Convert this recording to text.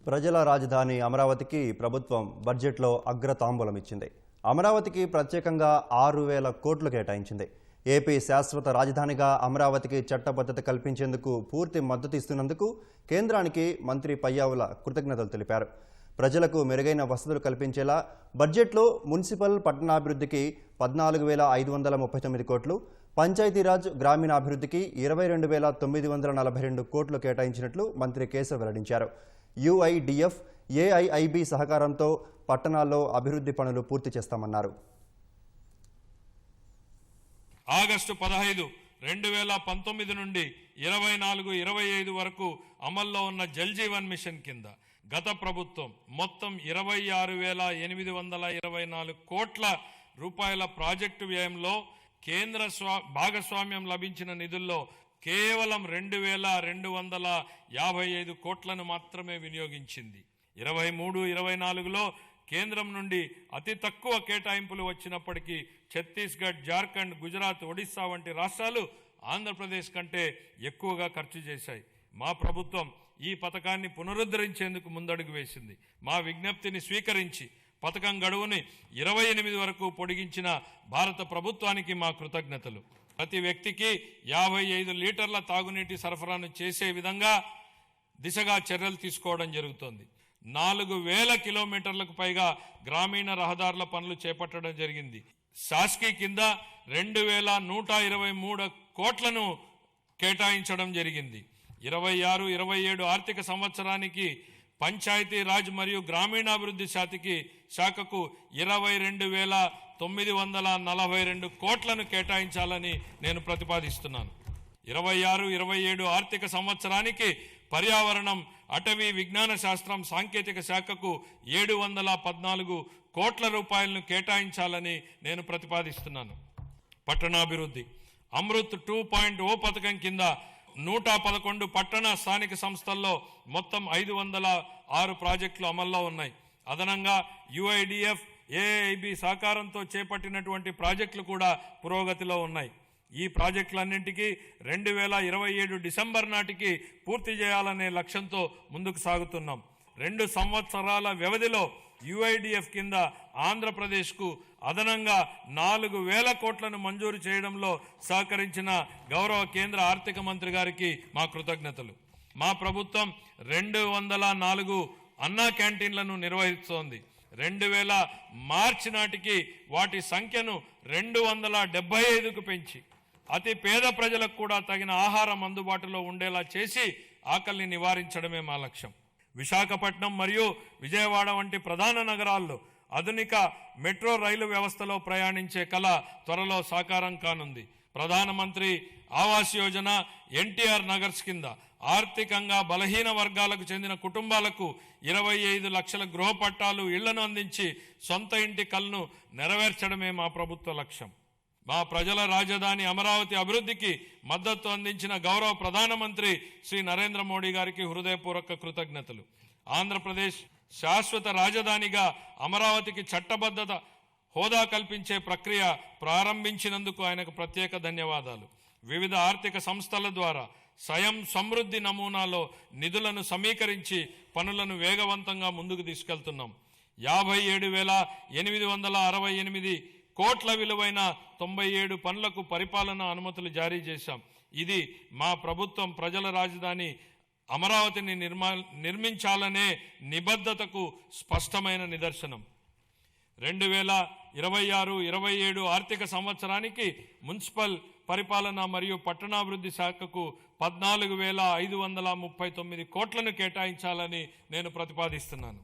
ప్రజల రాజధాని అమరావతికి ప్రభుత్వం బడ్జెట్లో అగ్రతాంబూలం ఇచ్చింది. అమరావతికి ప్రత్యేకంగా 6,000 కోట్లు కేటాయించింది. ఏపీ శాశ్వత రాజధానిగా అమరావతికి చట్టబద్ధత కల్పించేందుకు పూర్తి మద్దతు ఇస్తున్నందుకు కేంద్రానికి మంత్రి పయ్యావుల కృతజ్ఞతలు తెలిపారు. ప్రజలకు మెరుగైన వసతులు కల్పించేలా బడ్జెట్లో మున్సిపల్ పట్టణాభివృద్ధికి 14,539 కోట్లు, పంచాయతీరాజ్ గ్రామీణాభివృద్ధికి 22,942 కోట్లు కేటాయించినట్లు మంత్రి కేశవ్ వెల్లడించారు. యుఐడిఎఫ్, ఏఐఐబి సహకారంతో పట్టణాల్లో అభివృద్ధి పనులు పూర్తి చేస్తామన్నారు. ఆగస్టు 15, 2019 నుండి 24-25 వరకు అమల్లో ఉన్న జల్ జీవన్ మిషన్ కింద గత ప్రభుత్వం మొత్తం 26,824 కోట్ల రూపాయల ప్రాజెక్టు వ్యయంలో కేంద్ర భాగస్వామ్యం లభించిన నిధుల్లో కేవలం 2,255 కోట్లను మాత్రమే వినియోగించింది. 23-24లో కేంద్రం నుండి అతి తక్కువ కేటాయింపులు వచ్చినప్పటికీ ఛత్తీస్గఢ్, జార్ఖండ్, గుజరాత్, ఒడిశా వంటి రాష్ట్రాలు ఆంధ్రప్రదేశ్ కంటే ఎక్కువగా ఖర్చు చేశాయి. మా ప్రభుత్వం ఈ పథకాన్ని పునరుద్ధరించేందుకు ముందడుగు వేసింది. మా విజ్ఞప్తిని స్వీకరించి పథకం గడువుని 28 వరకు పొడిగించిన భారత ప్రభుత్వానికి మా కృతజ్ఞతలు. ప్రతి వ్యక్తికి 55 లీటర్ల తాగునీటి సరఫరాను చేసే విధంగా దిశగా చర్యలు తీసుకోవడం జరుగుతోంది. 4,000 కిలోమీటర్లకు పైగా గ్రామీణ రహదారుల పనులు చేపట్టడం జరిగింది. శాస్కీ కింద 2,123 కోట్లను కేటాయించడం జరిగింది. 26-27 ఆర్థిక సంవత్సరానికి పంచాయతీ రాజ్ మరియు గ్రామీణాభివృద్ధి శాఖకు 22,942 కోట్లను కేటాయించాలని నేను ప్రతిపాదిస్తున్నాను. 26-27 ఆర్థిక సంవత్సరానికి పర్యావరణం, అటవీ, విజ్ఞాన శాస్త్రం, సాంకేతిక శాఖకు 714 కోట్ల రూపాయలను కేటాయించాలని నేను ప్రతిపాదిస్తున్నాను. పట్టణాభివృద్ధి అమృత్ 2.0 పథకం కింద 111 పట్టణ స్థానిక సంస్థల్లో మొత్తం 506 ప్రాజెక్టులు అమల్లో ఉన్నాయి. అదనంగా యుఐడిఎఫ్, ఏఐబి సహకారంతో చేపట్టినటువంటి ప్రాజెక్టులు కూడా పురోగతిలో ఉన్నాయి. ఈ ప్రాజెక్టులన్నింటికీ 2027 డిసెంబర్ నాటికి పూర్తి చేయాలనే లక్ష్యంతో ముందుకు సాగుతున్నాం. 2 సంవత్సరాల వ్యవధిలో యుఐడిఎఫ్ కింద ఆంధ్రప్రదేశ్కు అదనంగా 4,000 కోట్లను మంజూరు చేయడంలో సహకరించిన గౌరవ కేంద్ర ఆర్థిక మంత్రి గారికి మా కృతజ్ఞతలు. మా ప్రభుత్వం 204 అన్నా క్యాంటీన్లను నిర్వహిస్తోంది. 2000 మార్చి నాటికి వాటి సంఖ్యను 275కు పెంచి అతి పేద ప్రజలకు కూడా తగిన ఆహారం అందుబాటులో ఉండేలా చేసి ఆకలిని నివారించడమే మా లక్ష్యం. విశాఖపట్నం మరియు విజయవాడ వంటి ప్రధాన నగరాల్లో ఆధునిక మెట్రో రైలు వ్యవస్థలో ప్రయాణించే కళ త్వరలో సాకారం కానుంది. ప్రధానమంత్రి ఆవాస్ యోజన, ఎన్టీఆర్ నగర్స్ కింద ఆర్థికంగా బలహీన వర్గాలకు చెందిన కుటుంబాలకు 25 లక్షల గృహ పట్టాలు, ఇళ్లను అందించి సొంత ఇంటి కలను నెరవేర్చడమే మా ప్రభుత్వ లక్ష్యం. మా ప్రజల రాజధాని అమరావతి అభివృద్ధికి మద్దతు అందించిన గౌరవ ప్రధానమంత్రి శ్రీ నరేంద్ర మోడీ గారికి హృదయపూర్వక కృతజ్ఞతలు. ఆంధ్రప్రదేశ్ శాశ్వత రాజధానిగా అమరావతికి చట్టబద్ధత హోదా కల్పించే ప్రక్రియ ప్రారంభించినందుకు ఆయనకు ప్రత్యేక ధన్యవాదాలు. వివిధ ఆర్థిక సంస్థల ద్వారా స్వయం సమృద్ధి నమూనాలో నిధులను సమీకరించి పనులను వేగవంతంగా ముందుకు తీసుకెళ్తున్నాం. 57,868 కోట్ల విలువైన 97 పనులకు పరిపాలనా అనుమతులు జారీ చేశాం. ఇది మా ప్రభుత్వం ప్రజల రాజధాని అమరావతిని నిర్మించాలనే నిబద్ధతకు స్పష్టమైన నిదర్శనం. 2026-27 ఆర్థిక సంవత్సరానికి మున్సిపల్ పరిపాలన మరియు పట్టణాభివృద్ధి శాఖకు 14,539 కోట్లను కేటాయించాలని నేను ప్రతిపాదిస్తున్నాను.